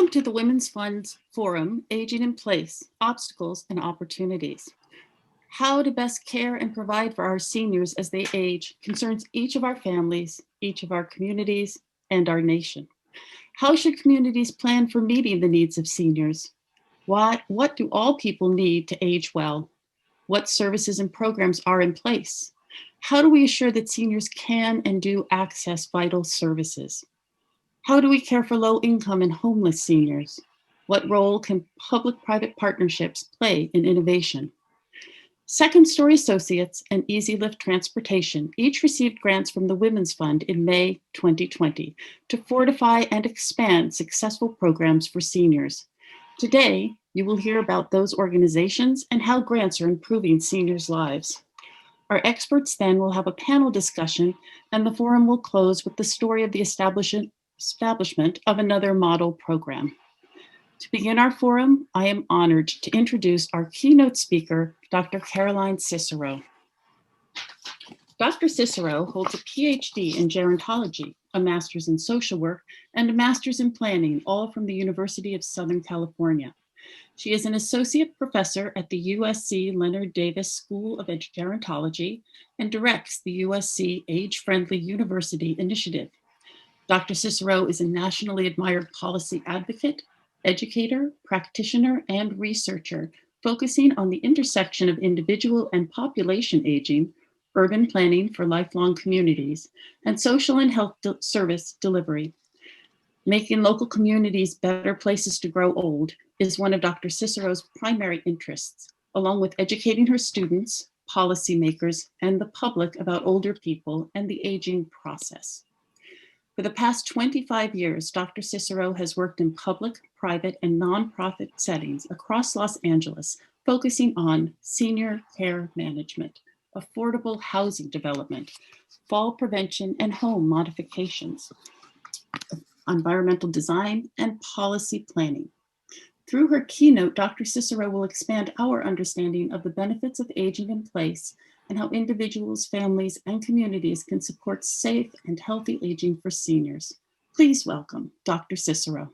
Welcome to the Women's Fund's Forum, Aging in Place, Obstacles and Opportunities. How to best care and provide for our seniors as they age concerns each of our families, each of our communities, and our nation. How should communities plan for meeting the needs of seniors? What do all people need to age well? What services and programs are in place? How do we assure that seniors can and do access vital services? How do we care for low-income and homeless seniors? What role can public-private partnerships play in innovation? Second Story Associates and Easy Lift Transportation each received grants from the Women's Fund in May 2020 to fortify and expand successful programs for seniors. Today, you will hear about those organizations and how grants are improving seniors' lives. Our experts then will have a panel discussion, and the forum will close with the story of the establishment of another model program. To begin our forum, I am honored to introduce our keynote speaker, Dr. Caroline Cicero. Dr. Cicero holds a PhD in gerontology, a master's in social work, and a master's in planning, all from the University of Southern California. She is an associate professor at the USC Leonard Davis School of Gerontology and directs the USC Age-Friendly University Initiative. Dr. Cicero is a nationally admired policy advocate, educator, practitioner, and researcher, focusing on the intersection of individual and population aging, urban planning for lifelong communities, and social and health service delivery. Making local communities better places to grow old is one of Dr. Cicero's primary interests, along with educating her students, policymakers, and the public about older people and the aging process. For the past 25 years, Dr. Cicero has worked in public, private, and nonprofit settings across Los Angeles, focusing on senior care management, affordable housing development, fall prevention and home modifications, environmental design, and policy planning. Through her keynote, Dr. Cicero will expand our understanding of the benefits of aging in place and how individuals, families, and communities can support safe and healthy aging for seniors. Please welcome Dr. Cicero.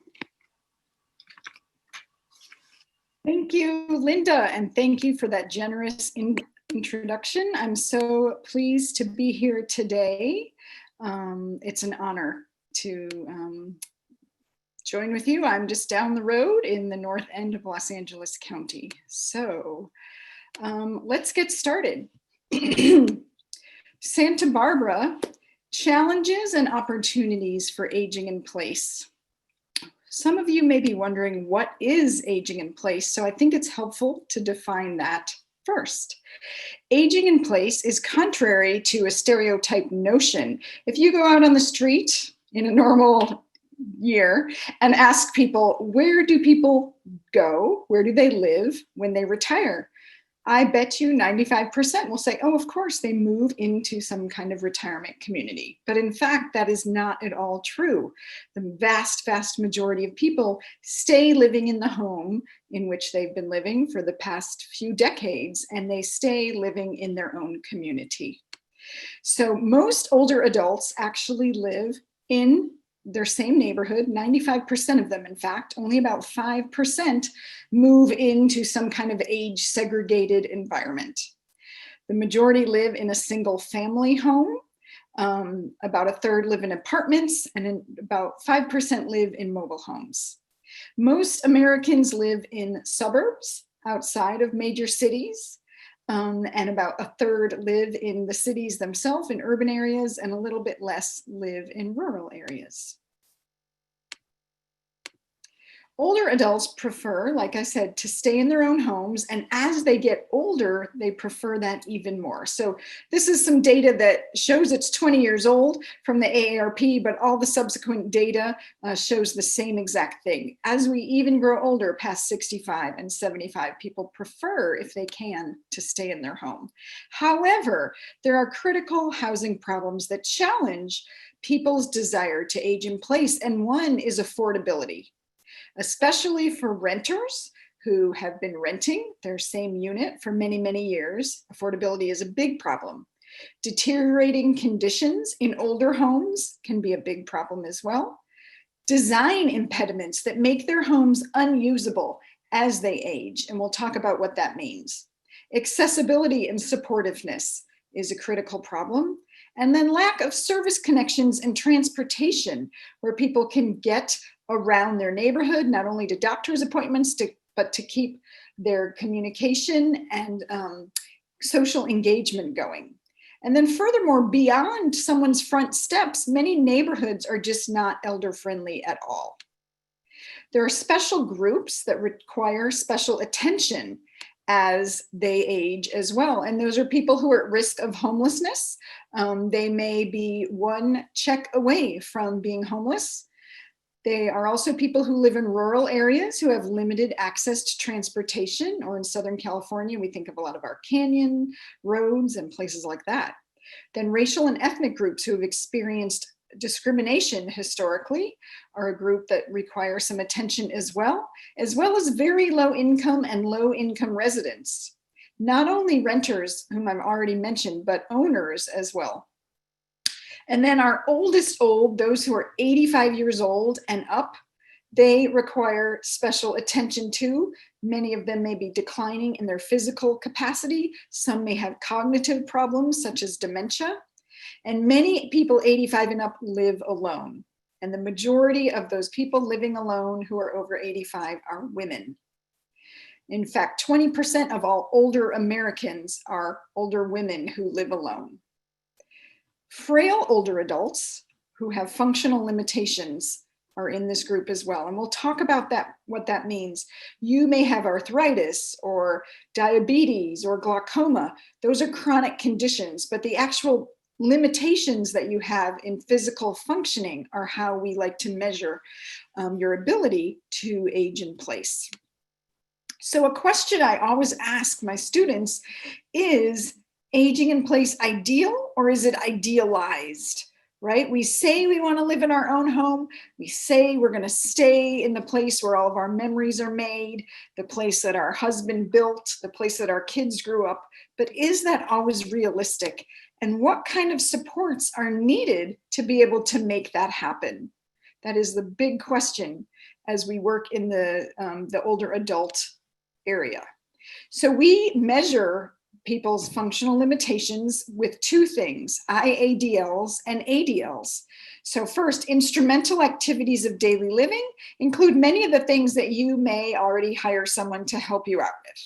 Thank you, Linda, and thank you for that generous introduction. I'm so pleased to be here today. It's an honor to join with you. I'm just down the road in the north end of Los Angeles County. So let's get started. Santa Barbara, challenges and opportunities for aging in place. Some of you may be wondering, what is aging in place? So I think it's helpful to define that first. Aging in place is contrary to a stereotype notion. If you go out on the street in a normal year and ask people, where do people go? Where do they live when they retire? I bet you 95% will say, oh, of course, they move into some kind of retirement community. But in fact, that is not at all true. The vast, vast majority of people stay living in the home in which they've been living for the past few decades, and they stay living in their own community. So most older adults actually live in their same neighborhood, 95% of them, in fact. Only about 5% move into some kind of age segregated environment. The majority live in a single family home. About a third live in apartments, and about 5% live in mobile homes. Most Americans live in suburbs outside of major cities. And about a third live in the cities themselves, in urban areas, and a little bit less live in rural areas. Older adults prefer, like I said, to stay in their own homes, and as they get older, they prefer that even more. So this is some data that shows it's 20 years old from the AARP, but all the subsequent data shows the same exact thing. As we even grow older, past 65 and 75, people prefer, if they can, to stay in their home. However, there are critical housing problems that challenge people's desire to age in place, and one is affordability. Especially for renters who have been renting their same unit for many, many years, affordability is a big problem. Deteriorating conditions in older homes can be a big problem as well. design impediments that make their homes unusable as they age. And we'll talk about what that means. Accessibility and supportiveness is a critical problem. And then lack of service connections and transportation, where people can get around their neighborhood, not only to doctor's appointments, but to keep their communication and social engagement going. And then furthermore, beyond someone's front steps, many neighborhoods are just not elder friendly at all. There are special groups that require special attention as they age as well. And those are people who are at risk of homelessness. They may be one check away from being homeless. They are also people who live in rural areas who have limited access to transportation, or in Southern California, we think of a lot of our canyon roads and places like that. Then racial and ethnic groups who have experienced discrimination historically are a group that require some attention as well as very low income and low income residents. Not only renters, whom I've already mentioned, but owners as well. And then our oldest old, those who are 85 years old and up, they require special attention too. Many of them may be declining in their physical capacity. Some may have cognitive problems such as dementia. And many people 85 and up live alone. And the majority of those people living alone who are over 85 are women. In fact, 20% of all older Americans are older women who live alone. Frail older adults who have functional limitations are in this group as well. And we'll talk about that, what that means. You may have arthritis or diabetes or glaucoma. Those are chronic conditions, but the actual limitations that you have in physical functioning are how we like to measure your ability to age in place. So a question I always ask my students is, aging in place ideal or is it idealized, right? We say we want to live in our own home. We say we're going to stay in the place where all of our memories are made, the place that our husband built, the place that our kids grew up. But is that always realistic? And what kind of supports are needed to be able to make that happen? That is the big question as we work in the older adult area. So we measure people's functional limitations with two things, IADLs and ADLs. So first, instrumental activities of daily living include many of the things that you may already hire someone to help you out with.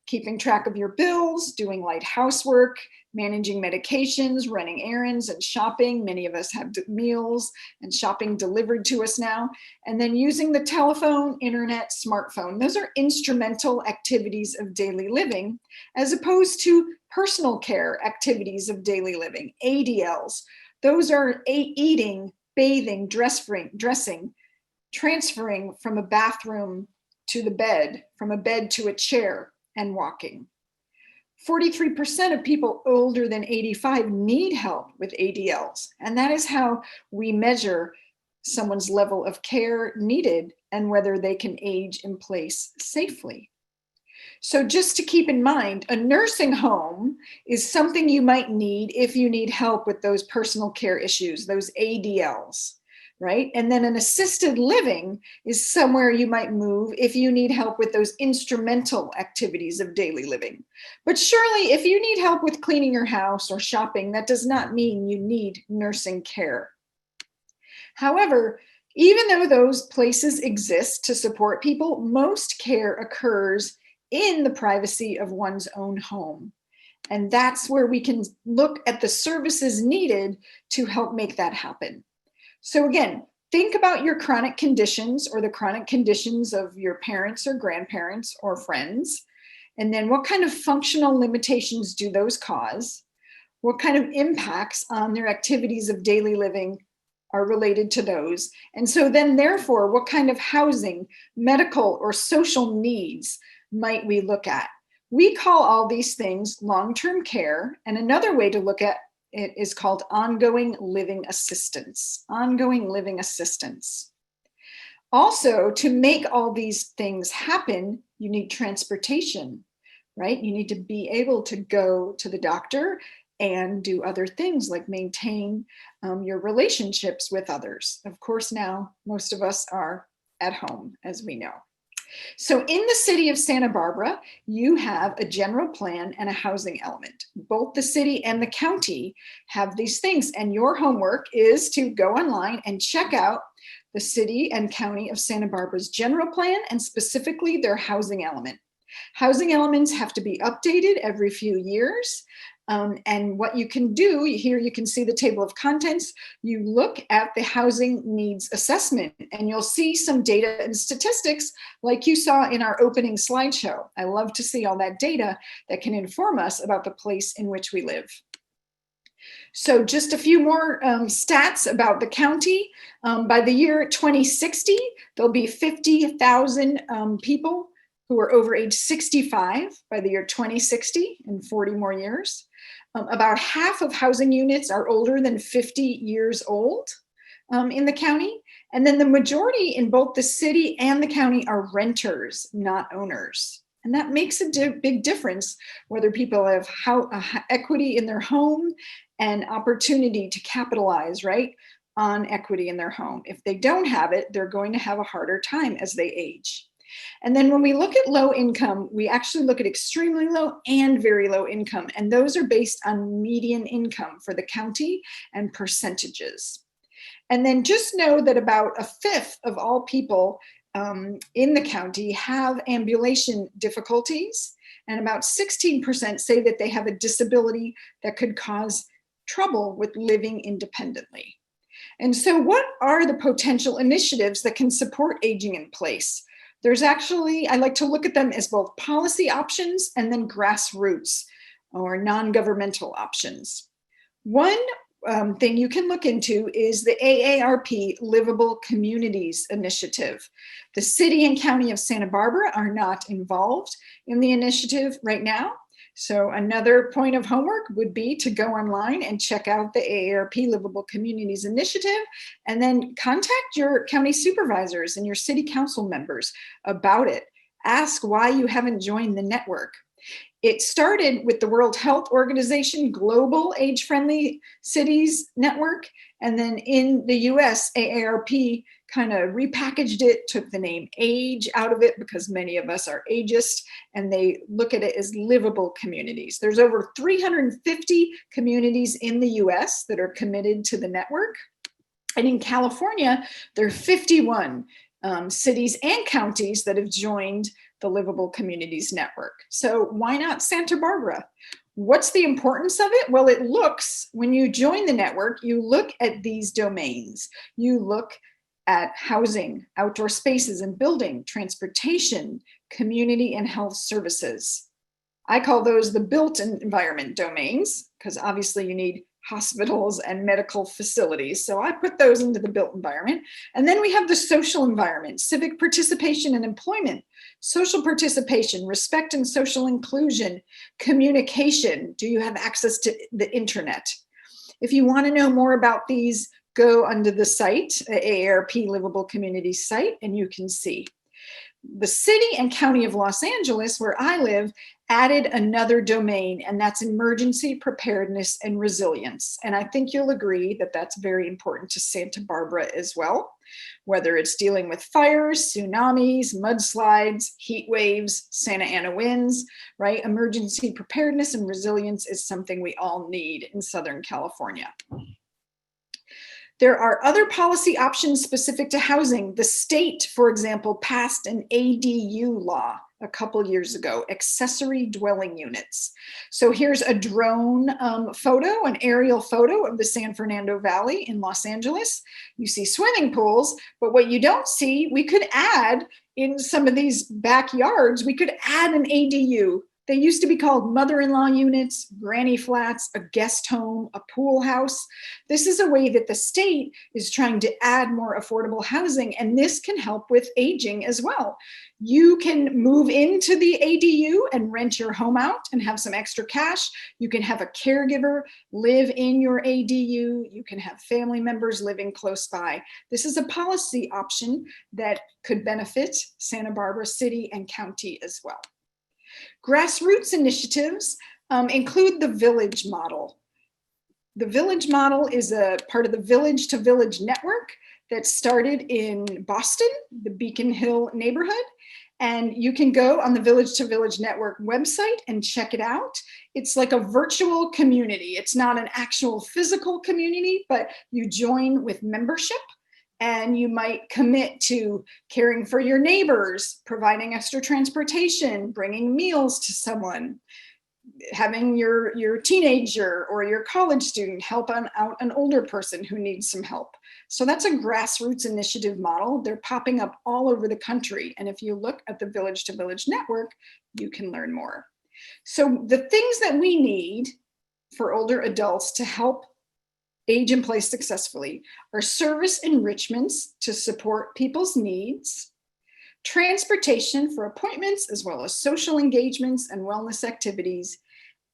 Keeping track of your bills, doing light housework, managing medications, running errands and shopping. Many of us have meals and shopping delivered to us now. And then using the telephone, internet, smartphone. Those are instrumental activities of daily living, as opposed to personal care activities of daily living, ADLs. Those are eating, bathing, dressing, transferring from a bathroom to the bed, from a bed to a chair, and walking. 43% of people older than 85 need help with ADLs, and that is how we measure someone's level of care needed and whether they can age in place safely. So just to keep in mind, a nursing home is something you might need if you need help with those personal care issues, those ADLs, right? And then an assisted living is somewhere you might move if you need help with those instrumental activities of daily living. But surely if you need help with cleaning your house or shopping, that does not mean you need nursing care. However, even though those places exist to support people, most care occurs in the privacy of one's own home. And that's where we can look at the services needed to help make that happen. So again, think about your chronic conditions or the chronic conditions of your parents or grandparents or friends. And then what kind of functional limitations do those cause? What kind of impacts on their activities of daily living are related to those? And so then therefore, what kind of housing, medical, or social needs might we look at? We call all these things long-term care. And another way to look at it is called ongoing living assistance. Ongoing living assistance. Also, to make all these things happen, you need transportation, right? You need to be able to go to the doctor and do other things like maintain your relationships with others. Of course, now most of us are at home, as we know. So in the city of Santa Barbara, you have a general plan and a housing element. Both the city and the county have these things, and your homework is to go online and check out the city and county of Santa Barbara's general plan and specifically their housing element. Housing elements have to be updated every few years. And what you can do, here you can see the table of contents, you look at the housing needs assessment and you'll see some data and statistics like you saw in our opening slideshow. I love to see all that data that can inform us about the place in which we live. So just a few more stats about the county. By the year 2060, there'll be 50,000 people who are over age 65 by the year 2060 in 40 more years. About half of housing units are older than 50 years old in the county. And then the majority in both the city and the county are renters, not owners. And that makes a big difference whether people have equity in their home and opportunity to capitalize, right, on equity in their home. If they don't have it, they're going to have a harder time as they age. And then when we look at low income, we actually look at extremely low and very low income. And those are based on median income for the county and percentages. And then just know that about a fifth of all people in the county have ambulation difficulties. And about 16% say that they have a disability that could cause trouble with living independently. And so what are the potential initiatives that can support aging in place? There's actually, I like to look at them as both policy options and then grassroots or non-governmental options. One thing you can look into is the AARP Livable Communities Initiative. The city and county of Santa Barbara are not involved in the initiative right now. So another point of homework would be to go online and check out the AARP Livable Communities Initiative and then contact your county supervisors and your city council members about it. Ask why you haven't joined the network. It started with the World Health Organization Global Age-Friendly Cities Network, and then in the US, AARP kind of repackaged it, took the name age out of it because many of us are ageist, and they look at it as livable communities. There's over 350 communities in the US that are committed to the network. And in California, there are 51 cities and counties that have joined the Livable Communities Network. So why not Santa Barbara? What's the importance of it? Well, it looks, when you join the network, you look at these domains. You look at housing, outdoor spaces and building, transportation, community and health services. I call those the built environment domains because obviously you need hospitals and medical facilities. So I put those into the built environment. And then we have the social environment, civic participation and employment, social participation, respect and social inclusion, communication. Do you have access to the internet? If you want to know more about these, go under the site, AARP Livable Communities site, and you can see. The city and county of Los Angeles, where I live, added another domain, and that's emergency preparedness and resilience. And I think you'll agree that that's very important to Santa Barbara as well, whether it's dealing with fires, tsunamis, mudslides, heat waves, Santa Ana winds, right? Emergency preparedness and resilience is something we all need in Southern California. There are other policy options specific to housing. The state, for example, passed an ADU law a couple years ago, accessory dwelling units. So here's a drone photo, an aerial photo of the San Fernando Valley in Los Angeles. You see swimming pools, but what you don't see, we could add in some of these backyards, we could add an ADU. They used to be called mother-in-law units, granny flats, a guest home, a pool house. This is a way that the state is trying to add more affordable housing, and this can help with aging as well. You can move into the ADU and rent your home out and have some extra cash. You can have a caregiver live in your ADU. You can have family members living close by. This is a policy option that could benefit Santa Barbara City and County as well. Grassroots initiatives include the village model. The Village model is a part of the Village to Village network that started in Boston, the Beacon Hill neighborhood. And you can go on the Village to Village network website and check it out. It's like a virtual community. It's not an actual physical community, but you join with membership and you might commit to caring for your neighbors, providing extra transportation, bringing meals to someone, having your teenager or your college student help out an older person who needs some help. So that's a grassroots initiative model. They're popping up all over the country. And if you look at the Village to Village network, you can learn more. So the things that we need for older adults to help age in place successfully are service enrichments to support people's needs, transportation for appointments, as well as social engagements and wellness activities,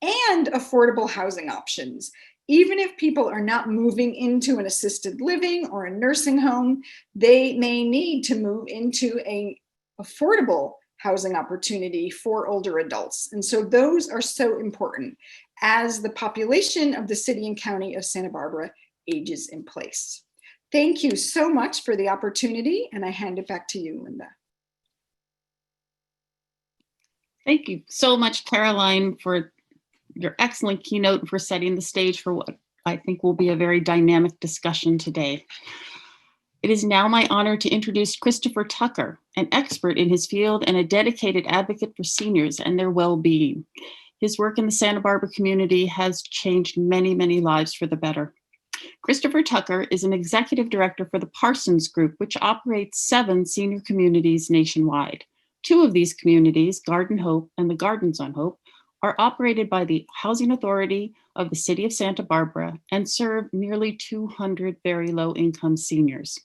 and affordable housing options. Even if people are not moving into an assisted living or a nursing home, they may need to move into an affordable housing opportunity for older adults. And so those are so important as the population of the city and county of Santa Barbara ages in place. Thank you so much for the opportunity, and I hand it back to you, Linda. Thank you so much, Caroline, for your excellent keynote and for setting the stage for what I think will be a very dynamic discussion today. It is now my honor to introduce Christopher Tucker, an expert in his field and a dedicated advocate for seniors and their well-being. His work in the Santa Barbara community has changed many, many lives for the better. Christopher Tucker is an executive director for the Parsons Group, which operates 7 senior communities nationwide. 2 of these communities, Garden Hope and the Gardens on Hope, are operated by the Housing Authority of the City of Santa Barbara and serve nearly 200 very low-income seniors.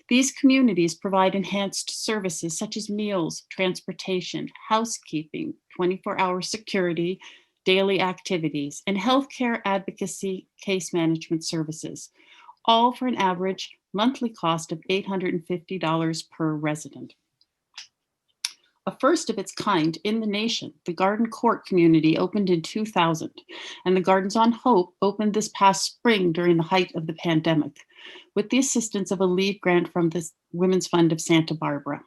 These communities provide enhanced services such as meals, transportation, housekeeping, 24-hour security, daily activities, and healthcare advocacy case management services, all for an average monthly cost of $850 per resident. A first of its kind in the nation, the Garden Court community opened in 2000, and the Gardens on Hope opened this past spring during the height of the pandemic, with the assistance of a LEAD grant from the Women's Fund of Santa Barbara.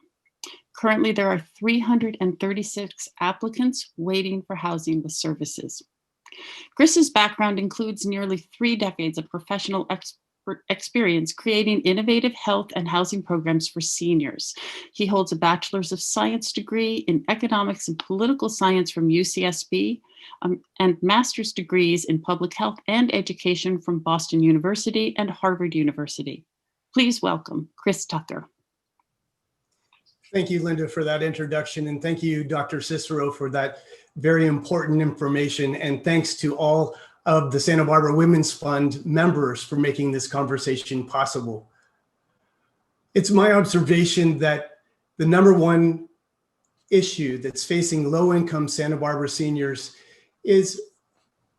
Currently, there are 336 applicants waiting for housing with services. Chris's background includes nearly 3 decades of professional experience creating innovative health and housing programs for seniors. He holds a Bachelor's of Science degree in Economics and Political Science from UCSB and master's degrees in Public Health and Education from Boston University and Harvard University. Please welcome Chris Tucker. Thank you, Linda, for that introduction, and thank you, Dr. Cicero, for that very important information, and thanks to all of the Santa Barbara Women's Fund members for making this conversation possible. It's my observation that the #1 issue that's facing low-income Santa Barbara seniors is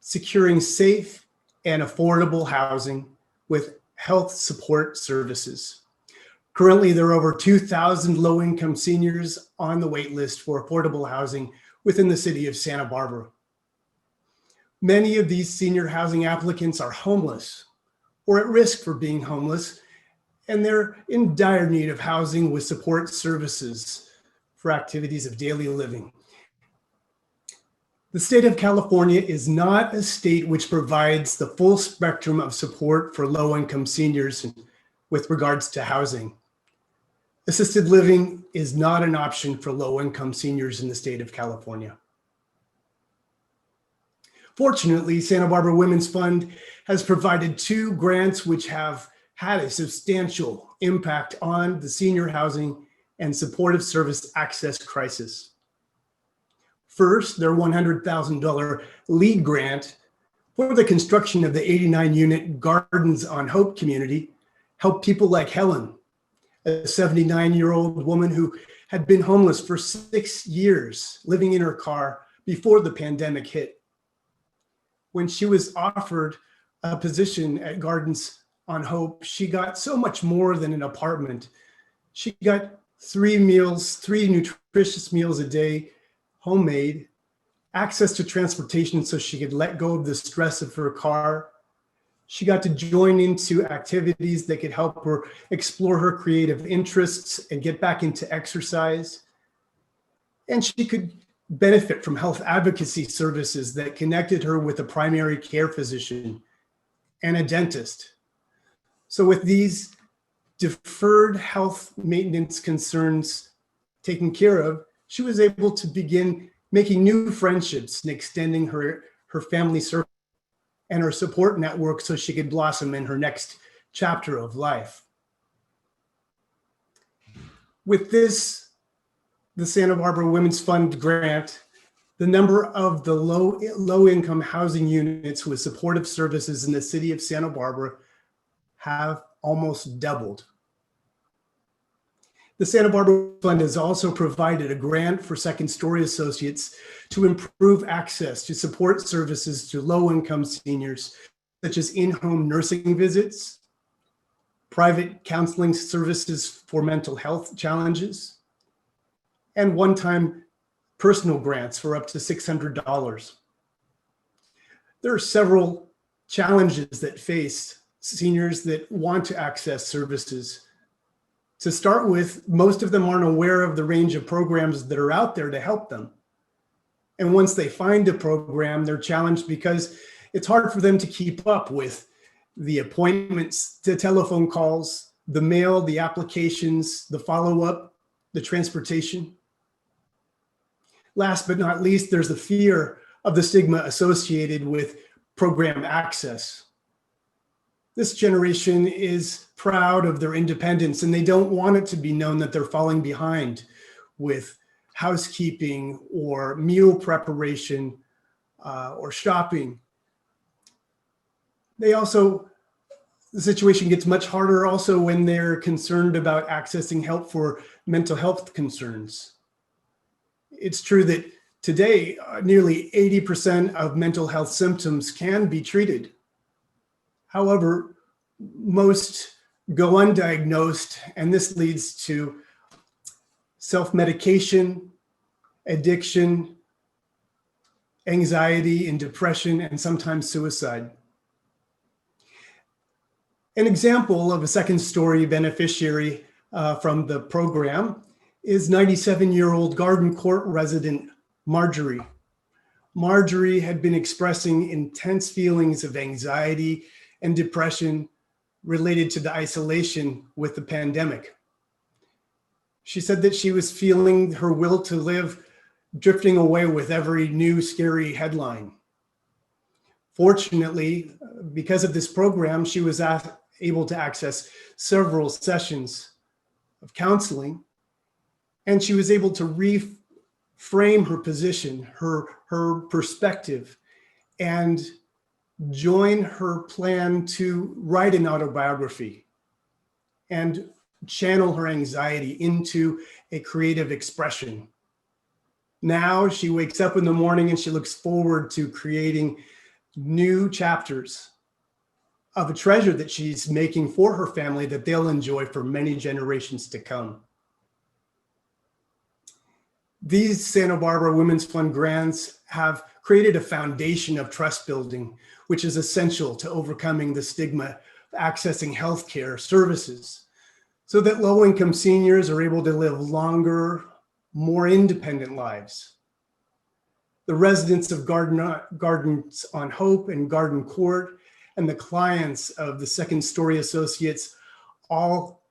securing safe and affordable housing with health support services. Currently, there are over 2,000 low-income seniors on the wait list for affordable housing within the city of Santa Barbara. Many of these senior housing applicants are homeless or at risk for being homeless, and they're in dire need of housing with support services for activities of daily living. The state of California is not a state which provides the full spectrum of support for low-income seniors with regards to housing. Assisted living is not an option for low-income seniors in the state of California. Fortunately, Santa Barbara Women's Fund has provided 2 grants which have had a substantial impact on the senior housing and supportive service access crisis. First, their $100,000 LEAD grant for the construction of the 89-unit Gardens on Hope community helped people like Helen, a 79-year-old woman who had been homeless for 6 years, living in her car before the pandemic hit. When she was offered a position at Gardens on Hope, she got so much more than an apartment. She got 3 meals, 3 nutritious meals a day, homemade, access to transportation so she could let go of the stress of her car, She got to join into activities that could help her explore her creative interests and get back into exercise. And she could benefit from health advocacy services that connected her with a primary care physician and a dentist. So with these deferred health maintenance concerns taken care of, she was able to begin making new friendships and extending her family circle and her support network so she could blossom in her next chapter of life. With this, the Santa Barbara Women's Fund grant, the number of the low-income housing units with supportive services in the city of Santa Barbara have almost doubled. The Santa Barbara Fund has also provided a grant for Second Story Associates to improve access to support services to low-income seniors, such as in-home nursing visits, private counseling services for mental health challenges, and one-time personal grants for up to $600. There are several challenges that face seniors that want to access services. To start with, most of them aren't aware of the range of programs that are out there to help them. And once they find a program, they're challenged because it's hard for them to keep up with the appointments, the telephone calls, the mail, the applications, the follow-up, the transportation. Last but not least, there's the fear of the stigma associated with program access. This generation is proud of their independence and they don't want it to be known that they're falling behind with housekeeping or meal preparation or shopping. The situation gets much harder also when they're concerned about accessing help for mental health concerns. It's true that today, nearly 80% of mental health symptoms can be treated. However, most go undiagnosed, and this leads to self-medication, addiction, anxiety, and depression, and sometimes suicide. An example of a Second Story beneficiary from the program is 97-year-old Garden Court resident Marjorie. Marjorie had been expressing intense feelings of anxiety and depression related to the isolation with the pandemic. She said that she was feeling her will to live drifting away with every new scary headline. Fortunately, because of this program, she was able to access several sessions of counseling, and she was able to reframe her position, her perspective, and join her plan to write an autobiography and channel her anxiety into a creative expression. Now she wakes up in the morning and she looks forward to creating new chapters of a treasure that she's making for her family that they'll enjoy for many generations to come. These Santa Barbara Women's Fund grants have created a foundation of trust building, which is essential to overcoming the stigma of accessing healthcare services, so that low-income seniors are able to live longer, more independent lives. The residents of Gardens on Hope and Garden Court and the clients of the Second Story Associates all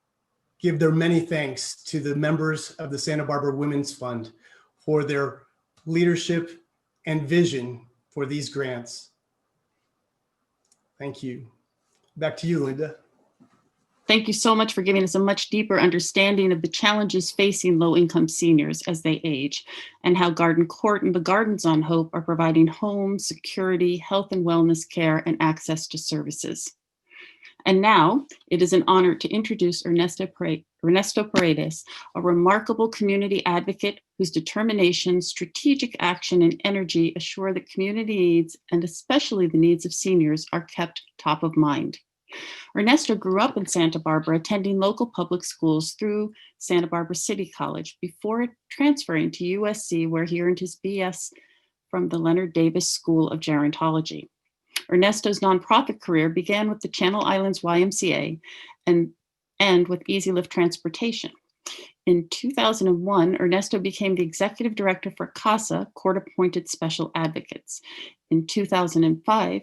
give their many thanks to the members of the Santa Barbara Women's Fund for their leadership and vision for these grants. Thank you. Back to you, Linda. Thank you so much for giving us a much deeper understanding of the challenges facing low-income seniors as they age, and how Garden Court and the Gardens on Hope are providing home, security, health and wellness care, and access to services. And now it is an honor to introduce Ernesto Paredes, a remarkable community advocate whose determination, strategic action, and energy assure that community needs, and especially the needs of seniors, are kept top of mind. Ernesto grew up in Santa Barbara, attending local public schools through Santa Barbara City College before transferring to USC, where he earned his BS from the Leonard Davis School of Gerontology. Ernesto's nonprofit career began with the Channel Islands YMCA and with Easy Lift Transportation. In 2001, Ernesto became the executive director for CASA, Court-Appointed Special Advocates. In 2005,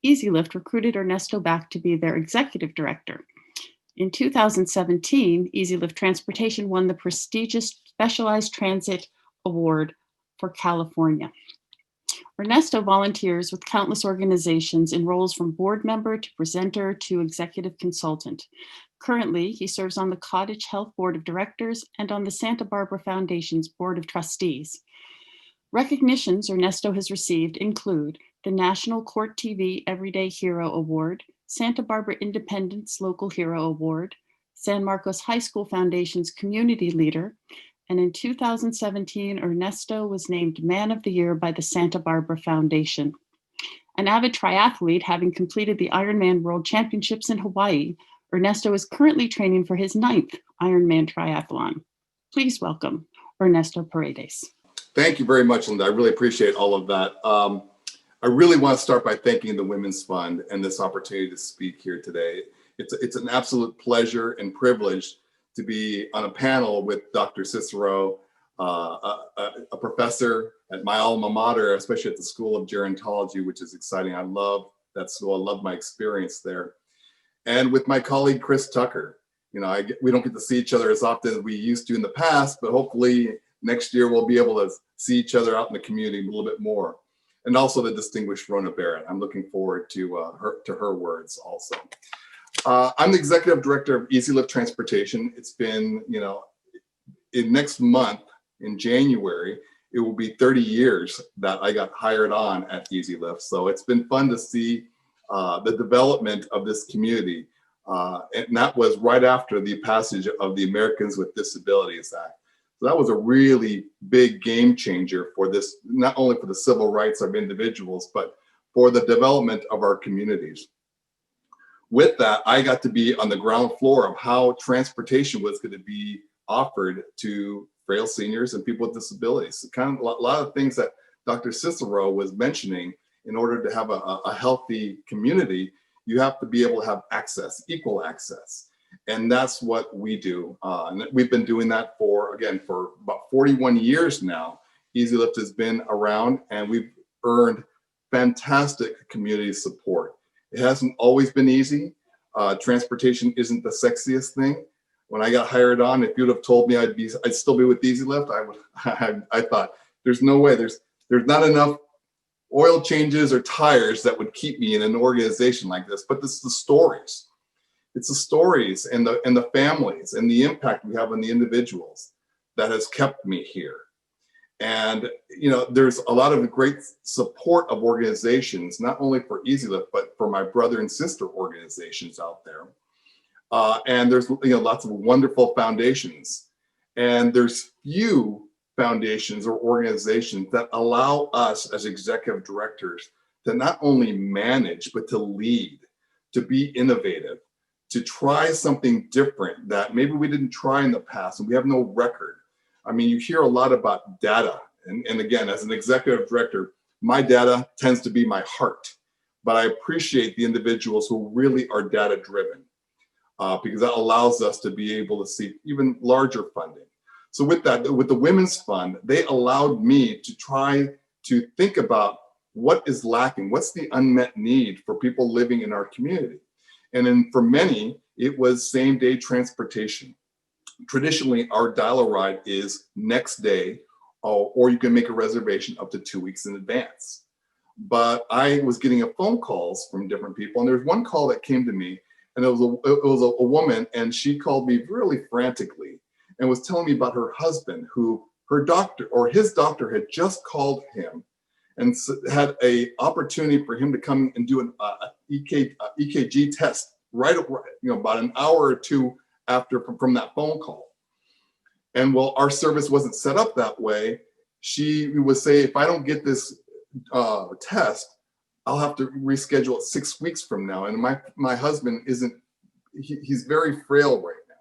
Easy Lift recruited Ernesto back to be their executive director. In 2017, Easy Lift Transportation won the prestigious Specialized Transit Award for California. Ernesto volunteers with countless organizations in roles from board member to presenter to executive consultant. Currently, he serves on the Cottage Health Board of Directors and on the Santa Barbara Foundation's Board of Trustees. Recognitions Ernesto has received include the National Court TV Everyday Hero Award, Santa Barbara Independence Local Hero Award, San Marcos High School Foundation's Community Leader, and in 2017, Ernesto was named Man of the Year by the Santa Barbara Foundation. An avid triathlete, having completed the Ironman World Championships in Hawaii, Ernesto is currently training for his 9th Ironman triathlon. Please welcome Ernesto Paredes. Thank you very much, Linda. I really appreciate all of that. I really want to start by thanking the Women's Fund and this opportunity to speak here today. It's an absolute pleasure and privilege to be on a panel with Dr. Cicero, a professor at my alma mater, especially at the School of Gerontology, which is exciting. I love that school. I love my experience there. And with my colleague, Chris Tucker. You know, we don't get to see each other as often as we used to in the past, but hopefully next year we'll be able to see each other out in the community a little bit more. And also the distinguished Rona Barrett. I'm looking forward to her words also. I'm the executive director of Easy Lift Transportation. It's been, in next month, in January, it will be 30 years that I got hired on at Easy Lift. So it's been fun to see the development of this community. And that was right after the passage of the Americans with Disabilities Act. So that was a really big game changer for this, not only for the civil rights of individuals, but for the development of our communities. With that, I got to be on the ground floor of how transportation was going to be offered to frail seniors and people with disabilities. So kind of a lot of things that Dr. Cicero was mentioning. In order to have a healthy community, you have to be able to have access, equal access. And that's what we do. And we've been doing that for about 41 years now. Easy Lift has been around and we've earned fantastic community support. It hasn't always been easy. Transportation isn't the sexiest thing. When I got hired on, if you'd have told me I'd still be with Easy Lift, I thought there's no way. There's not enough oil changes or tires that would keep me in an organization like this. But it's the stories. It's the stories and the families and the impact we have on the individuals that has kept me here. And there's a lot of great support of organizations, not only for Easy Lift, but for my brother and sister organizations out there. And there's lots of wonderful foundations. And there's few foundations or organizations that allow us as executive directors to not only manage, but to lead, to be innovative, to try something different that maybe we didn't try in the past and we have no record. I mean, you hear a lot about data. And again, as an executive director, my data tends to be my heart, but I appreciate the individuals who really are data driven because that allows us to be able to see even larger funding. So with that, with the Women's Fund, they allowed me to try to think about what is lacking, what's the unmet need for people living in our community. And then for many, it was same-day transportation. Traditionally, our dial-a-ride is next day, or you can make a reservation up to 2 weeks in advance. But I was getting phone calls from different people, and there's one call that came to me, and it was a woman, and she called me really frantically and was telling me about her husband, who his doctor had just called him and had an opportunity for him to come and do an EKG test right, about an hour or two after from that phone call. And while our service wasn't set up that way, she would say, if I don't get this test, I'll have to reschedule it 6 weeks from now. And my husband he's very frail right now.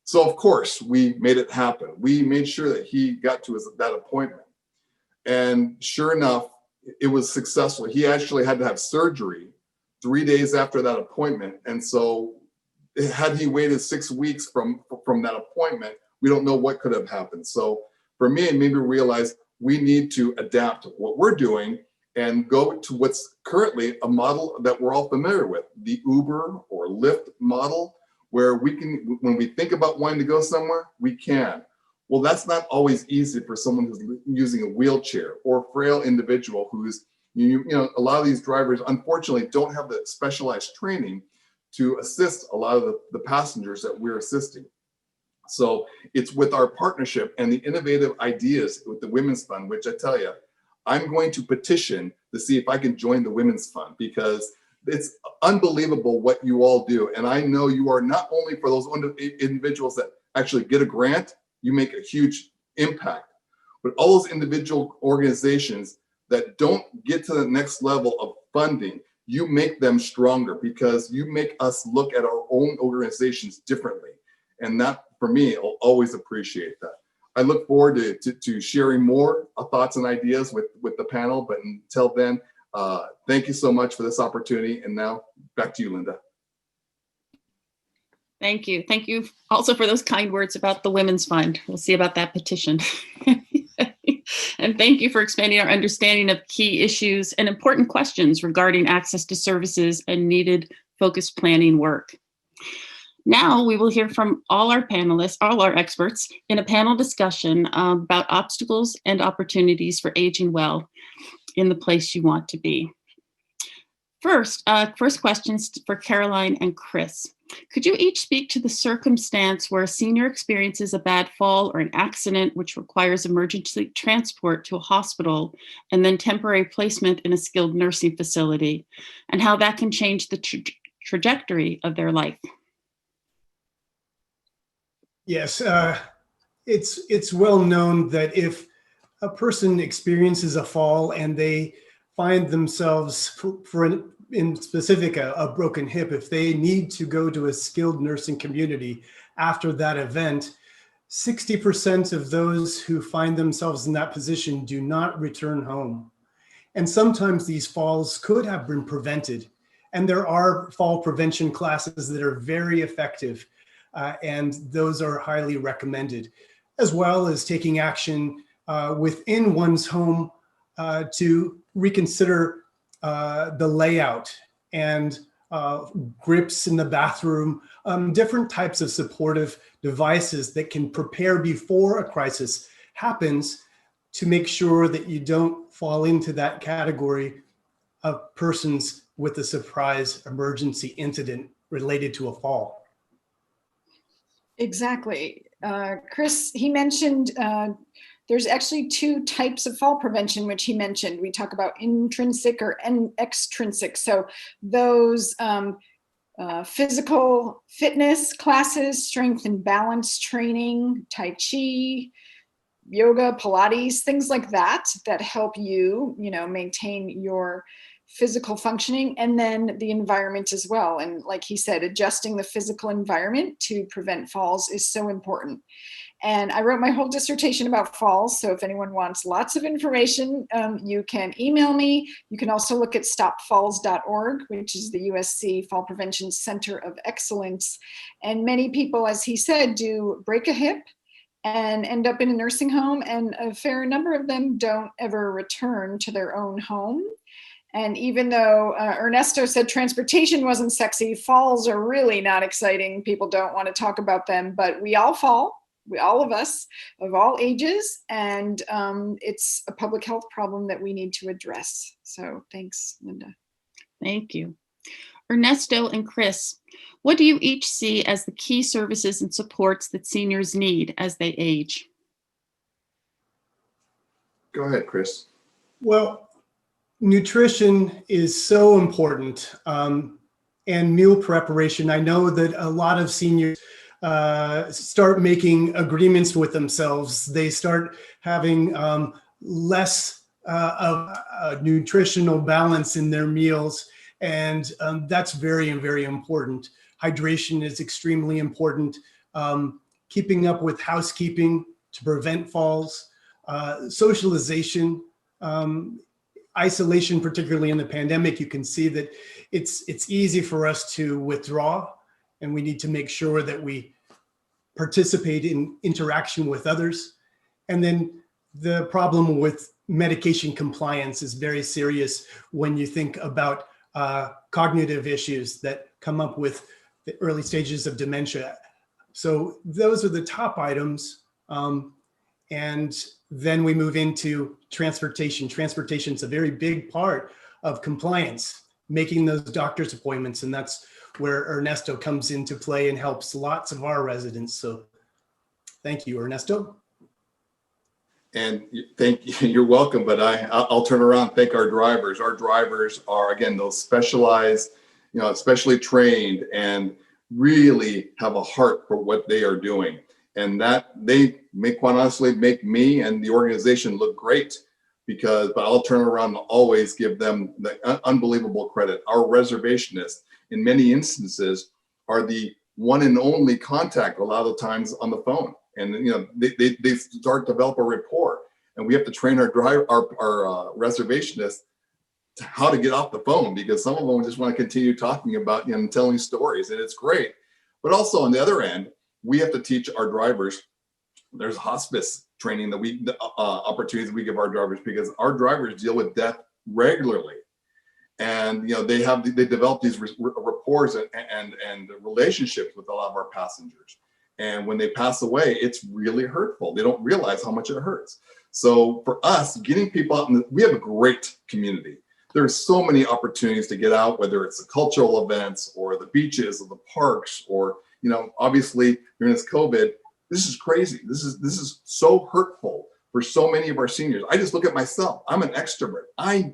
So of course we made it happen. We made sure that he got to that appointment. And sure enough, it was successful. He actually had to have surgery 3 days after that appointment. And so had he waited 6 weeks from that appointment, we don't know what could have happened. So for me, it made me realize we need to adapt what we're doing and go to what's currently a model that we're all familiar with, the Uber or Lyft model, where we can, when we think about wanting to go somewhere, we can. Well, that's not always easy for someone who's using a wheelchair or a frail individual who's, you know, a lot of these drivers unfortunately don't have the specialized training to assist a lot of the passengers that we're assisting. So it's with our partnership and the innovative ideas with the Women's Fund, which I tell you, I'm going to petition to see if I can join the Women's Fund, because it's unbelievable what you all do. And I know you are not only for those individuals that actually get a grant, you make a huge impact, but all those individual organizations that don't get to the next level of funding, you make them stronger because you make us look at our own organizations differently. And that, for me, I'll always appreciate that. I look forward to sharing more thoughts and ideas with the panel, but until then, thank you so much for this opportunity. And now back to you, Linda. Thank you. Thank you also for those kind words about the Women's Fund. We'll see about that petition. And thank you for expanding our understanding of key issues and important questions regarding access to services and needed focused planning work. Now we will hear from all our panelists, all our experts, in a panel discussion about obstacles and opportunities for aging well in the place you want to be. First questions for Caroline and Chris. Could you each speak to the circumstance where a senior experiences a bad fall or an accident which requires emergency transport to a hospital and then temporary placement in a skilled nursing facility, and how that can change the trajectory of their life? Yes, it's well known that if a person experiences a fall and they find themselves, in specific, a broken hip, if they need to go to a skilled nursing community after that event, 60% of those who find themselves in that position do not return home. And sometimes these falls could have been prevented. And there are fall prevention classes that are very effective. And those are highly recommended, as well as taking action within one's home to reconsider the layout and grips in the bathroom, different types of supportive devices that can prepare before a crisis happens to make sure that you don't fall into that category of persons with a surprise emergency incident related to a fall. Exactly. Chris, he mentioned there's actually two types of fall prevention, which he mentioned. We talk about intrinsic or extrinsic. So those physical fitness classes, strength and balance training, Tai Chi, yoga, Pilates, things like that, that help you, maintain your physical functioning, and then the environment as well. And like he said, adjusting the physical environment to prevent falls is so important. And I wrote my whole dissertation about falls. So if anyone wants lots of information, you can email me. You can also look at stopfalls.org, which is the USC Fall Prevention Center of Excellence. And many people, as he said, do break a hip and end up in a nursing home. And a fair number of them don't ever return to their own home. And even though Ernesto said transportation wasn't sexy, falls are really not exciting. People don't want to talk about them, but we all fall. All of us of all ages, and it's a public health problem that we need to address. So thanks, Linda. Thank you. Ernesto and Chris, what do you each see as the key services and supports that seniors need as they age? Go ahead, Chris. Well, nutrition is so important, and meal preparation. I know that a lot of seniors start making agreements with themselves. They start having less of a nutritional balance in their meals. And that's very, very important. Hydration is extremely important. Keeping up with housekeeping to prevent falls, socialization. isolation, particularly in the pandemic, you can see that it's easy for us to withdraw, and we need to make sure that we participate in interaction with others. And then the problem with medication compliance is very serious when you think about cognitive issues that come up with the early stages of dementia. So those are the top items. And then we move into transportation. Transportation is a very big part of compliance, making those doctor's appointments. And that's where Ernesto comes into play and helps lots of our residents. So thank you, Ernesto. And thank you, you're welcome, but I'll turn around and thank our drivers. Our drivers are, again, those specialized, especially trained and really have a heart for what they are doing. And that they quite honestly make me and the organization look great, but I'll turn around and always give them the unbelievable credit. Our reservationists, in many instances, are the one and only contact a lot of times on the phone. And they start to develop a rapport, and we have to train our reservationists to how to get off the phone, because some of them just want to continue talking about and telling stories, and it's great. But also on the other end, we have to teach our drivers. There's hospice training that opportunities we give our drivers, because our drivers deal with death regularly, and they develop these rapport and relationships with a lot of our passengers. And when they pass away, it's really hurtful. They don't realize how much it hurts. So for us, getting people out, we have a great community. There's so many opportunities to get out, whether it's the cultural events or the beaches or the parks, or, obviously during this COVID, this is crazy. This is so hurtful for so many of our seniors. I just look at myself. I'm an extrovert. I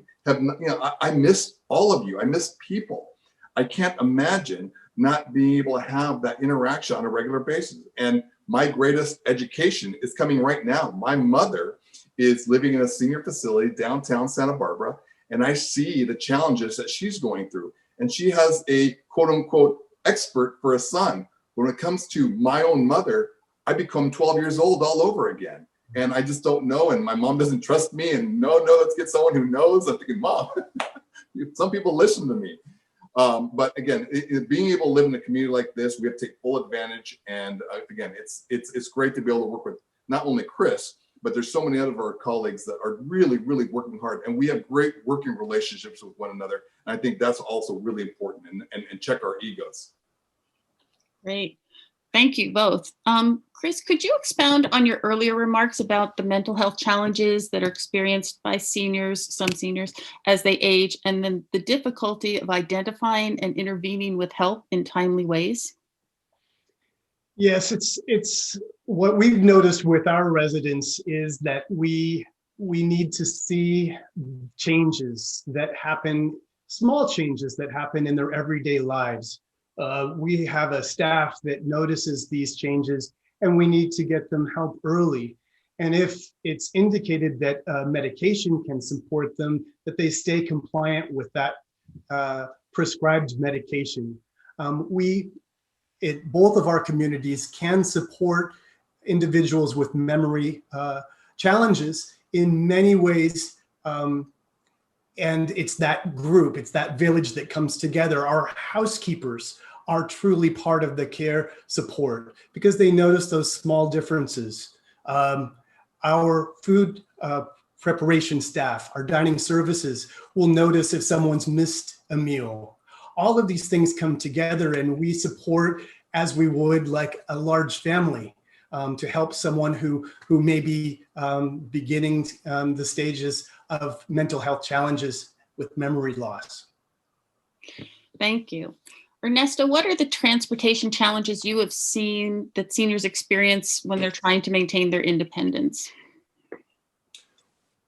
miss all of you. I miss people. I can't imagine not being able to have that interaction on a regular basis. And my greatest education is coming right now. My mother is living in a senior facility downtown Santa Barbara, and I see the challenges that she's going through. And she has a quote unquote expert for a son. When it comes to my own mother, I become 12 years old all over again. And I just don't know. And my mom doesn't trust me. And no, let's get someone who knows. I'm thinking, Mom, some people listen to me. But again, being able to live in a community like this, we have to take full advantage. And again, it's great to be able to work with not only Chris, but there's so many other of our colleagues that are really, really working hard. And we have great working relationships with one another. And I think that's also really important, and check our egos. Great. Thank you both. Chris, could you expound on your earlier remarks about the mental health challenges that are experienced by some seniors as they age, and then the difficulty of identifying and intervening with help in timely ways? Yes, it's what we've noticed with our residents is that we need to see changes that happen, small changes that happen in their everyday lives. We have a staff that notices these changes, and we need to get them help early. And if it's indicated that medication can support them, that they stay compliant with that prescribed medication. Both of our communities can support individuals with memory challenges in many ways. And it's that group, it's that village that comes together. Our housekeepers are truly part of the care support because they notice those small differences. Our food preparation staff, our dining services will notice if someone's missed a meal. All of these things come together, and we support as we would like a large family to help someone who may be beginning the stages of mental health challenges with memory loss. Thank you. Ernesto, what are the transportation challenges you have seen that seniors experience when they're trying to maintain their independence?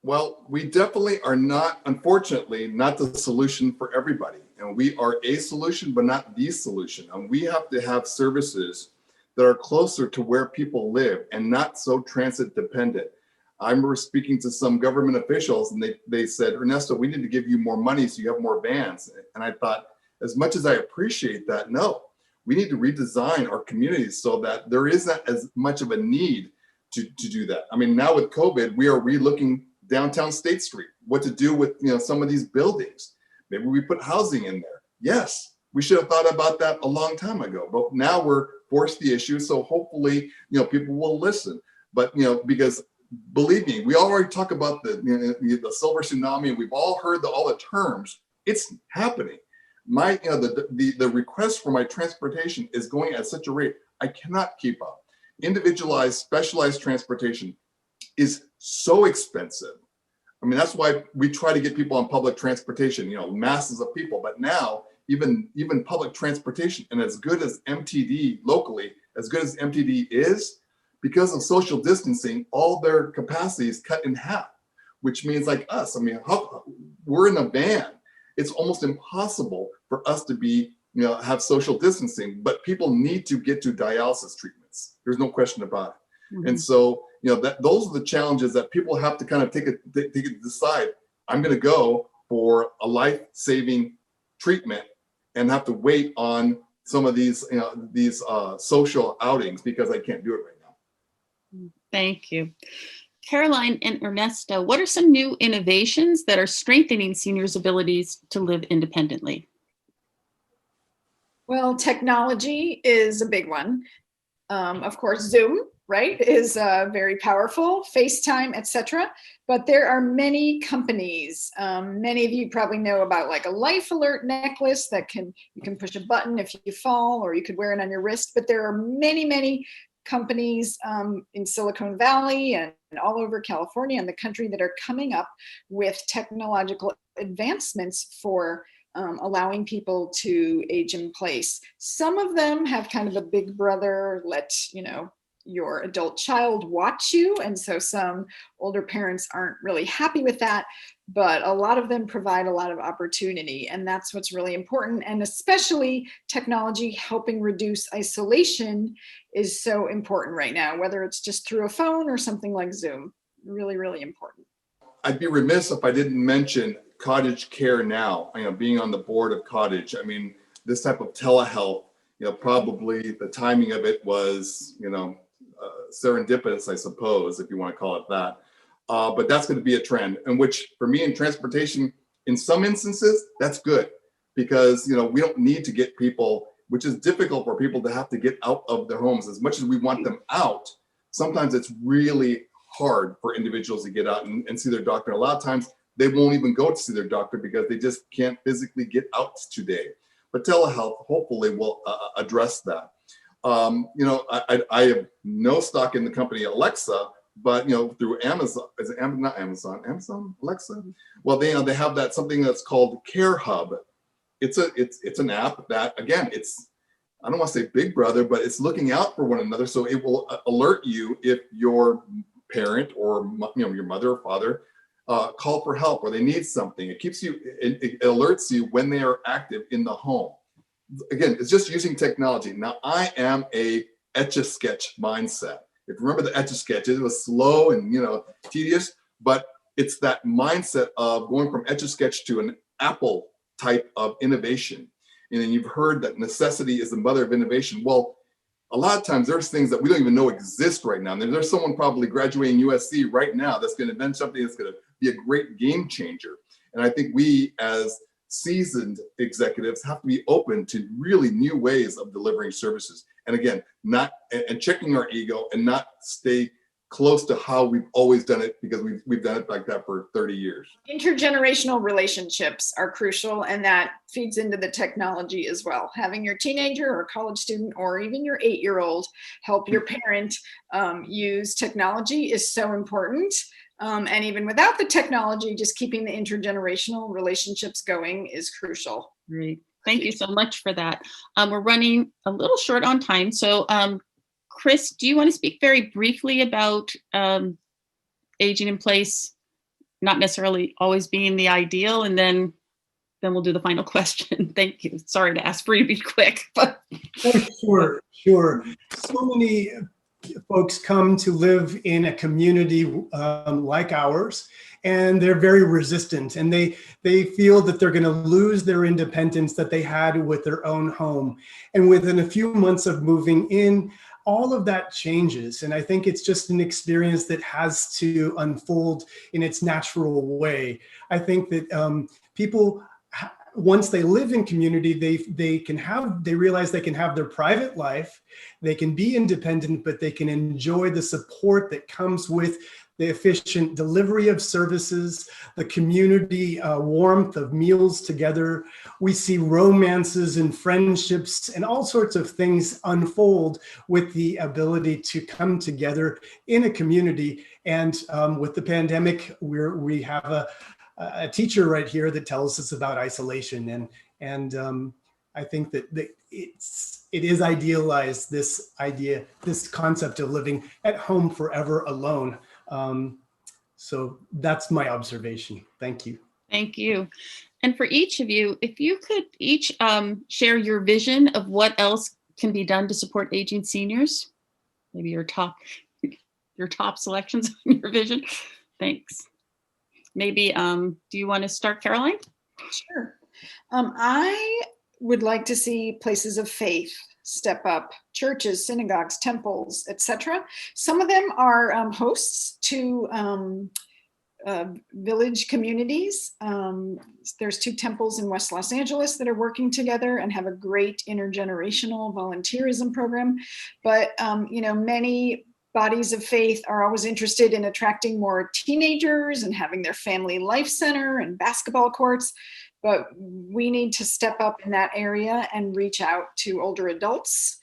Well, we definitely are not, unfortunately, not the solution for everybody. And we are a solution, but not the solution. And we have to have services that are closer to where people live and not so transit dependent. I remember speaking to some government officials, and they said, Ernesto, we need to give you more money so you have more vans. And I thought, as much as I appreciate that, no, we need to redesign our communities so that there isn't as much of a need to do that. I mean, now with COVID, we are relooking downtown State Street, what to do with some of these buildings. Maybe we put housing in there. Yes, we should have thought about that a long time ago, but now we're forced the issue. So hopefully, people will listen. But because believe me, we already talk about the silver tsunami. We've all heard all the terms. It's happening. The request for my transportation is going at such a rate I cannot keep up. Individualized, specialized transportation is so expensive. I mean, that's why we try to get people on public transportation, masses of people. But now, even public transportation, and as good as MTD locally, as good as MTD is, because of social distancing, all their capacity is cut in half, which means like us, we're in a van. It's almost impossible for us to have social distancing, but people need to get to dialysis treatments. There's no question about it. Mm-hmm. And so, those are the challenges that people have to kind of decide. I'm going to go for a life-saving treatment and have to wait on some of these social outings because I can't do it right now. Thank you. Caroline and Ernesto, what are some new innovations that are strengthening seniors' abilities to live independently? Well, technology is a big one. Of course, Zoom, right, is very powerful, FaceTime, etc. But there are many companies. Many of you probably know about like a life alert necklace that you can push a button if you fall, or you could wear it on your wrist. But there are many companies in Silicon Valley and all over California and the country that are coming up with technological advancements for allowing people to age in place. Some of them have kind of a big brother, let your adult child watch you. And so some older parents aren't really happy with that, but a lot of them provide a lot of opportunity. And that's what's really important. And especially technology helping reduce isolation is so important right now, whether it's just through a phone or something like Zoom. Really, really important. I'd be remiss if I didn't mention Cottage Care Now, being on the board of Cottage. I mean, this type of telehealth, probably the timing of it was, serendipitous, I suppose, if you want to call it that. But that's going to be a trend, in which for me in transportation, in some instances, that's good because, we don't need to get people, which is difficult for people to have to get out of their homes. As much as we want them out, sometimes it's really hard for individuals to get out and see their doctor. A lot of times they won't even go to see their doctor because they just can't physically get out today. But telehealth hopefully will address that. I have no stock in the company Alexa, but through Amazon, is it not Amazon Alexa? Well, they have that something that's called Care Hub. It's an app that, again, I don't want to say big brother, but it's looking out for one another. So it will alert you if your parent or your mother or father call for help or they need something. It alerts you when they are active in the home. Again, it's just using technology. Now, I am a Etch-a-Sketch mindset. If you remember the Etch-a-Sketch, it was slow and tedious, but it's that mindset of going from Etch-a-Sketch to an Apple type of innovation. And then you've heard that necessity is the mother of innovation. Well, a lot of times there's things that we don't even know exist right now. And there's someone probably graduating USC right now that's going to invent something that's going to be a great game changer. And I think we as seasoned executives have to be open to really new ways of delivering services. And again, and checking our ego and not stay close to how we've always done it because we've done it like that for 30 years. Intergenerational relationships are crucial, and that feeds into the technology as well. Having your teenager or college student or even your 8-year-old help your parent use technology is so important. And even without the technology, just keeping the intergenerational relationships going is crucial. Great. Thank you so much for that. We're running a little short on time. So Chris, do you want to speak very briefly about aging in place, not necessarily always being the ideal, and then we'll do the final question. Thank you. Sorry to ask for you to be quick. But Sure. So many folks come to live in a community like ours, and they're very resistant, and they feel that they're going to lose their independence that they had with their own home. And within a few months of moving in, all of that changes. And I think it's just an experience that has to unfold in its natural way. I think that people, once they live in community, they realize they can have their private life, they can be independent, but they can enjoy the support that comes with the efficient delivery of services, the community warmth of meals together. We see romances and friendships and all sorts of things unfold with the ability to come together in a community. And with the pandemic, we have a teacher right here that tells us about isolation. And I think that it is idealized, this concept of living at home forever alone. So that's my observation. Thank you. Thank you. And for each of you, if you could each share your vision of what else can be done to support aging seniors, maybe your top selections on your vision. Thanks. Maybe, do you want to start, Caroline? Sure. I would like to see places of faith step up, churches, synagogues, temples, etc. Some of them are hosts to village communities. There's 2 temples in West Los Angeles that are working together and have a great intergenerational volunteerism program. But many bodies of faith are always interested in attracting more teenagers and having their family life center and basketball courts. But we need to step up in that area and reach out to older adults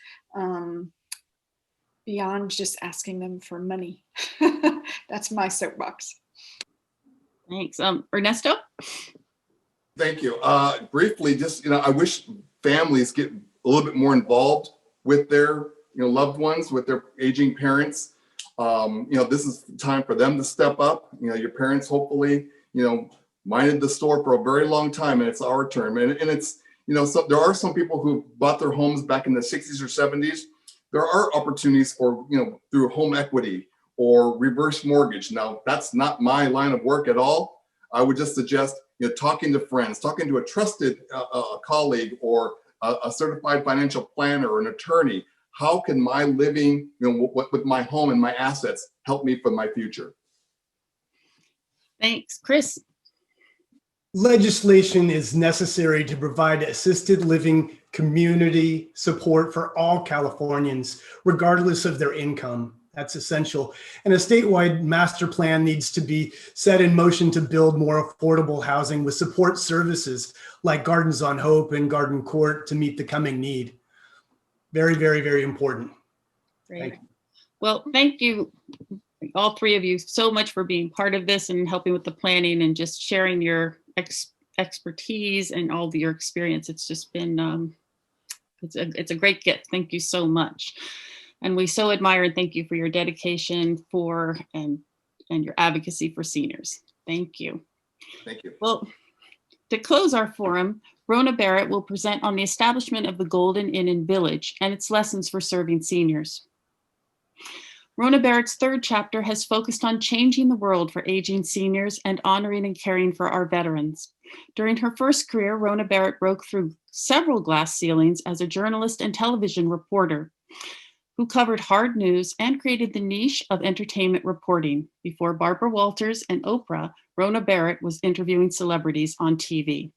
beyond just asking them for money. That's my soapbox. Thanks. Ernesto? Thank you. Briefly, just, I wish families get a little bit more involved with their, loved ones, with their aging parents. This is the time for them to step up. Your parents, hopefully, minded the store for a very long time, and it's our turn. And it's, so there are some people who bought their homes back in the 60s or 70s. There are opportunities for, through home equity or reverse mortgage. Now, that's not my line of work at all. I would just suggest, talking to friends, talking to a trusted colleague or a certified financial planner or an attorney. How can my living, with my home and my assets help me for my future? Thanks. Chris? Legislation is necessary to provide assisted living community support for all Californians, regardless of their income. That's essential. And a statewide master plan needs to be set in motion to build more affordable housing with support services like Gardens on Hope and Garden Court to meet the coming need. Very, very, very important. Great. Thank you. Well, thank you, all 3 of you, so much for being part of this and helping with the planning and just sharing your expertise and all of your experience. It's just been, it's a great gift. Thank you so much. And we so admire and thank you for your dedication for and your advocacy for seniors. Thank you. Thank you. Well, to close our forum, Rona Barrett will present on the establishment of the Golden Inn and Village and its lessons for serving seniors. Rona Barrett's 3rd chapter has focused on changing the world for aging seniors and honoring and caring for our veterans. During her first career, Rona Barrett broke through several glass ceilings as a journalist and television reporter who covered hard news and created the niche of entertainment reporting. Before Barbara Walters and Oprah, Rona Barrett was interviewing celebrities on TV.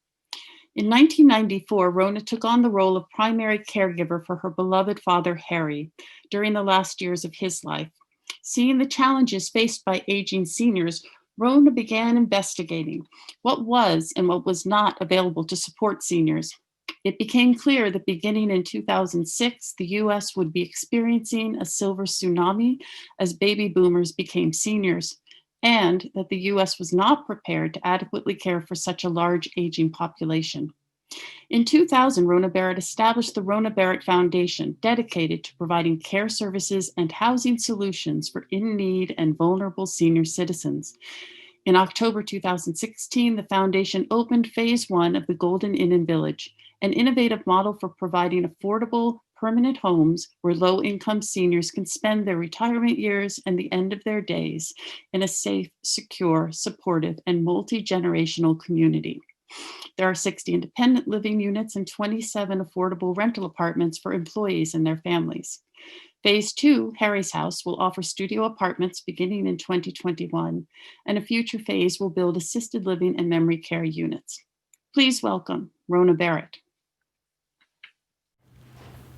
In 1994, Rona took on the role of primary caregiver for her beloved father, Harry, during the last years of his life. Seeing the challenges faced by aging seniors, Rona began investigating what was and what was not available to support seniors. It became clear that beginning in 2006, the US would be experiencing a silver tsunami as baby boomers became seniors, and that the US was not prepared to adequately care for such a large aging population. In 2000, Rona Barrett established the Rona Barrett Foundation, dedicated to providing care services and housing solutions for in-need and vulnerable senior citizens. In October 2016, the foundation opened phase 1 of the Golden Inn and Village, an innovative model for providing affordable, permanent homes where low-income seniors can spend their retirement years and the end of their days in a safe, secure, supportive, and multi-generational community. There are 60 independent living units and 27 affordable rental apartments for employees and their families. Phase 2, Harry's House, will offer studio apartments beginning in 2021, and a future phase will build assisted living and memory care units. Please welcome Rona Barrett.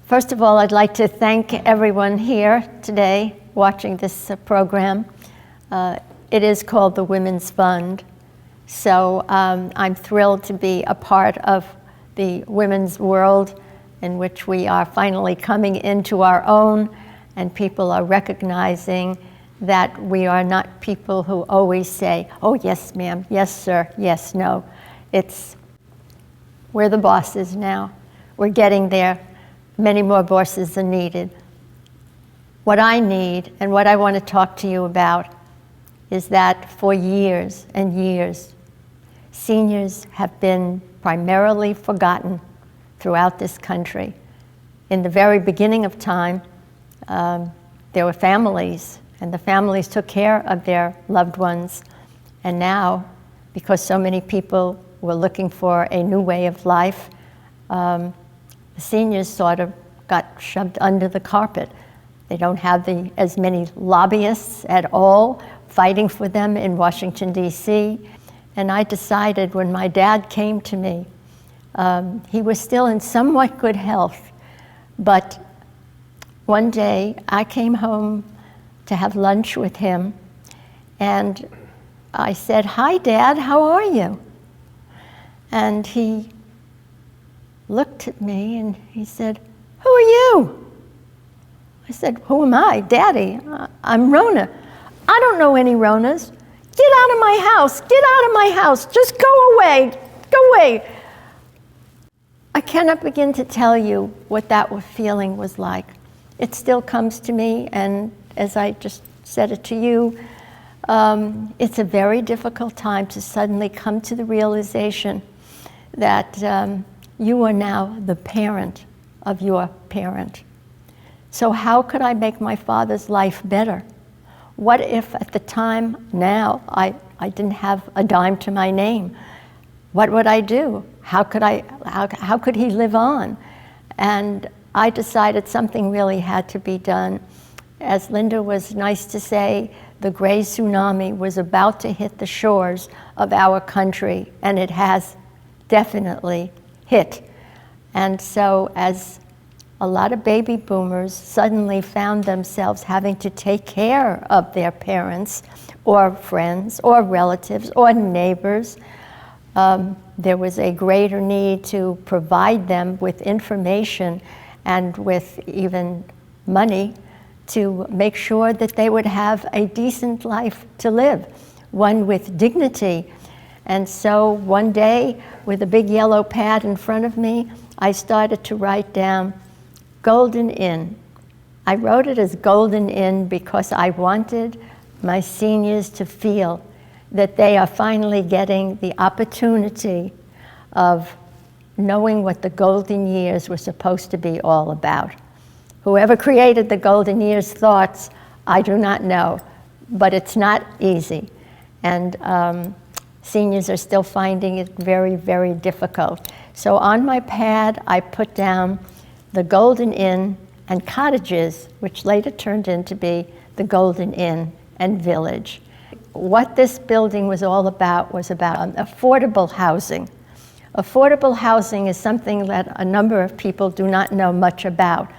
First of all, I'd like to thank everyone here today watching this program. It is called the Women's Fund, so I'm thrilled to be a part of the women's world in which we are finally coming into our own, and people are recognizing that we are not people who always say, oh, yes, ma'am, yes, sir, yes, no. We're the bosses now. We're getting there. Many more bosses are needed. What I need and what I want to talk to you about is that for years and years, seniors have been primarily forgotten throughout this country. In the very beginning of time, there were families, and the families took care of their loved ones. And now, because so many people were looking for a new way of life, the seniors sort of got shoved under the carpet. They don't have as many lobbyists at all fighting for them in Washington, D.C. And I decided when my dad came to me, he was still in somewhat good health, but one day I came home to have lunch with him, and I said, "Hi, Dad, how are you?" And he looked at me and he said, "Who are you?" I said, "Who am I? Daddy, I'm Rona." "I don't know any Ronas. Get out of my house, get out of my house, just go away, go away." I cannot begin to tell you what that feeling was like. It still comes to me, and as I just said it to you, it's a very difficult time to suddenly come to the realization that you are now the parent of your parent. So how could I make my father's life better? What if at the time now I didn't have a dime to my name? What would I do? How could he live on? And I decided something really had to be done. As Linda was nice to say, the gray tsunami was about to hit the shores of our country, and it has definitely hit. And so as a lot of baby boomers suddenly found themselves having to take care of their parents or friends or relatives or neighbors, there was a greater need to provide them with information and with even money to make sure that they would have a decent life to live, one with dignity. And so one day, with a big yellow pad in front of me, I started to write down Golden Inn. I wrote it as Golden Inn because I wanted my seniors to feel that they are finally getting the opportunity of knowing what the golden years were supposed to be all about. Whoever created the golden years thoughts, I do not know, but it's not easy. And seniors are still finding it very, very difficult. So on my pad, I put down the Golden Inn and cottages, which later turned into be the Golden Inn and Village. What this building was all about was about affordable housing. Affordable housing is something that a number of people do not know much about,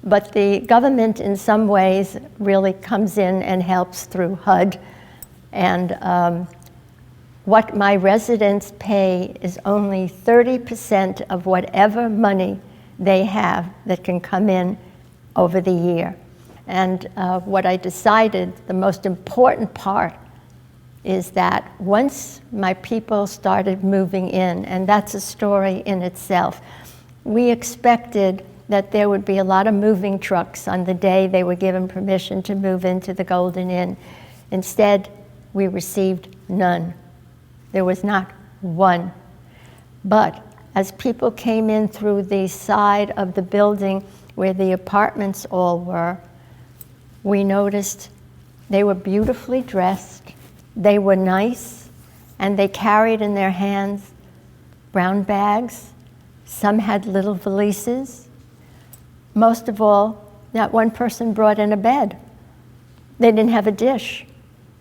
but the government in some ways really comes in and helps through HUD. And what my residents pay is only 30% of whatever money they have that can come in over the year. And what I decided, the most important part is that once my people started moving in, and that's a story in itself, we expected that there would be a lot of moving trucks on the day they were given permission to move into the Golden Inn. Instead, we received none. There was not one. But as people came in through the side of the building where the apartments all were, we noticed they were beautifully dressed, they were nice, and they carried in their hands brown bags. Some had little valises. Most of all, not one person brought in a bed. They didn't have a dish.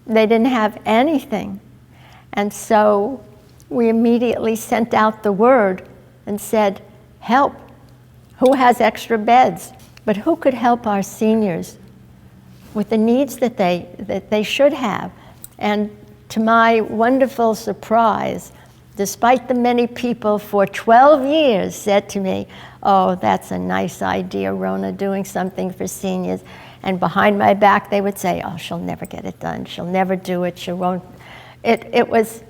They didn't have anything. And so we immediately sent out the word and said, help. Who has extra beds? But who could help our seniors with the needs that they should have? And to my wonderful surprise, despite the many people for 12 years said to me, oh, that's a nice idea, Rona, doing something for seniors. And behind my back, they would say, oh, she'll never get it done. She'll never do it. She won't. It was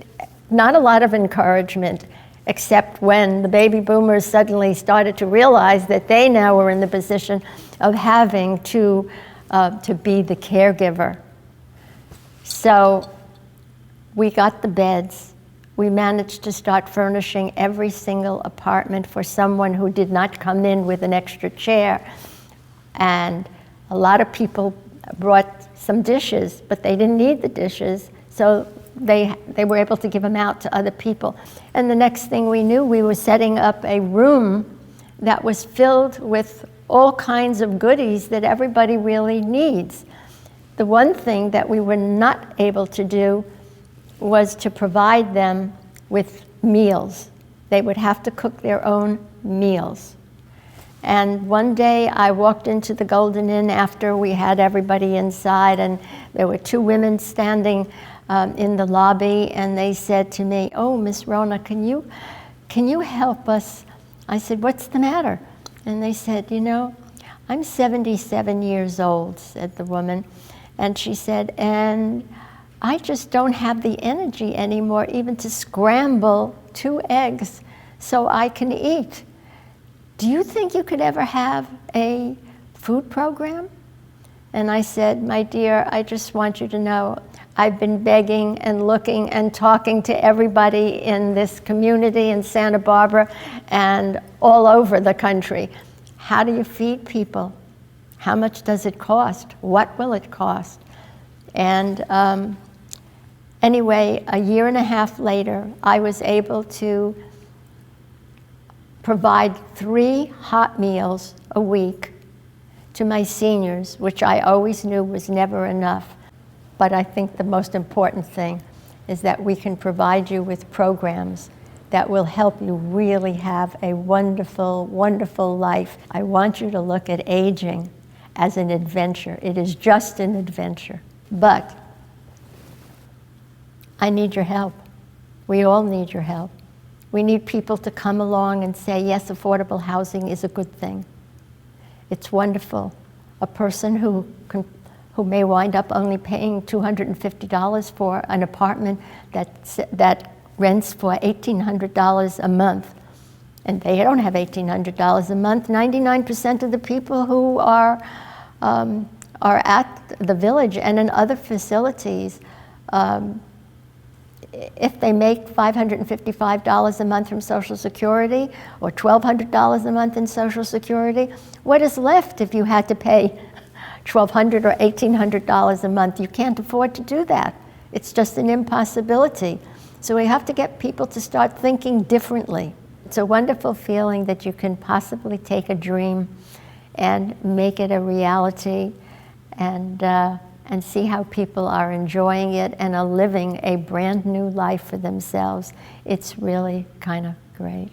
not a lot of encouragement, except when the baby boomers suddenly started to realize that they now were in the position of having to be the caregiver. So we got the beds. We managed to start furnishing every single apartment for someone who did not come in with an extra chair. And a lot of people brought some dishes, but they didn't need the dishes, so they were able to give them out to other people. And the next thing we knew, we were setting up a room that was filled with all kinds of goodies that everybody really needs. The one thing that we were not able to do was to provide them with meals. They would have to cook their own meals. And one day I walked into the Golden Inn after we had everybody inside, and there were two women standing in the lobby, and they said to me, oh, Miss Rona, can you help us? I said, what's the matter? And they said, you know, I'm 77 years old, said the woman. And she said, and I just don't have the energy anymore even to scramble 2 eggs so I can eat. Do you think you could ever have a food program? And I said, my dear, I just want you to know I've been begging and looking and talking to everybody in this community in Santa Barbara and all over the country. How do you feed people? How much does it cost? What will it cost? And anyway, a year and a half later, I was able to provide 3 hot meals a week to my seniors, which I always knew was never enough. But I think the most important thing is that we can provide you with programs that will help you really have a wonderful, wonderful life. I want you to look at aging as an adventure. It is just an adventure. But I need your help. We all need your help. We need people to come along and say, yes, affordable housing is a good thing. It's wonderful. A person who may wind up only paying $250 for an apartment that rents for $1,800 a month, and they don't have $1,800 a month. 99% of the people who are at the Village and in other facilities, if they make $555 a month from Social Security or $1,200 a month in Social Security, what is left if you had to pay $1,200 or $1,800 a month? You can't afford to do that. It's just an impossibility. So we have to get people to start thinking differently. It's a wonderful feeling that you can possibly take a dream and make it a reality, and see how people are enjoying it and are living a brand new life for themselves. It's really kind of great.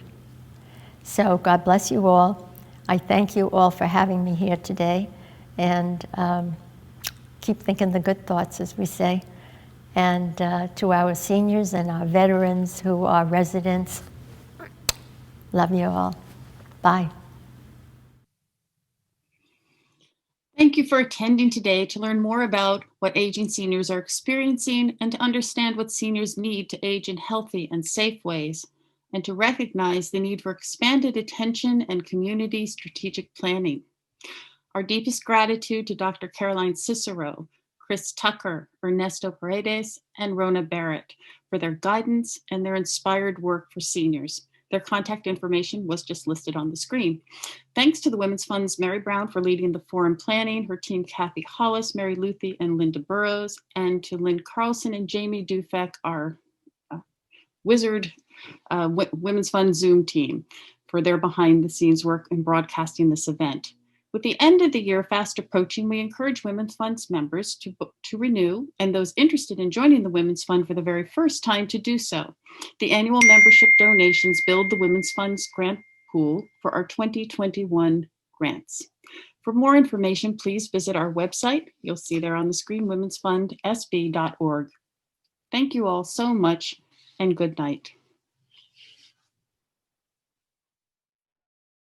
So God bless you all. I thank you all for having me here today, and keep thinking the good thoughts, as we say. And to our seniors and our veterans who are residents, love you all. Bye. Thank you for attending today to learn more about what aging seniors are experiencing and to understand what seniors need to age in healthy and safe ways, and to recognize the need for expanded attention and community strategic planning. Our deepest gratitude to Dr. Caroline Cicero, Chris Tucker, Ernesto Paredes, and Rona Barrett for their guidance and their inspired work for seniors. Their contact information was just listed on the screen. Thanks to the Women's Fund's Mary Brown for leading the forum planning, her team Kathy Hollis, Mary Luthi, and Linda Burrows, and to Lynn Carlson and Jamie Dufek, our wizard Women's Fund Zoom team, for their behind-the-scenes work in broadcasting this event. With the end of the year fast approaching, we encourage Women's Fund's members to renew, and those interested in joining the Women's Fund for the very first time to do so. The annual membership donations build the Women's Fund's grant pool for our 2021 grants. For more information, please visit our website. You'll see there on the screen, womensfundsb.org. Thank you all so much, and good night.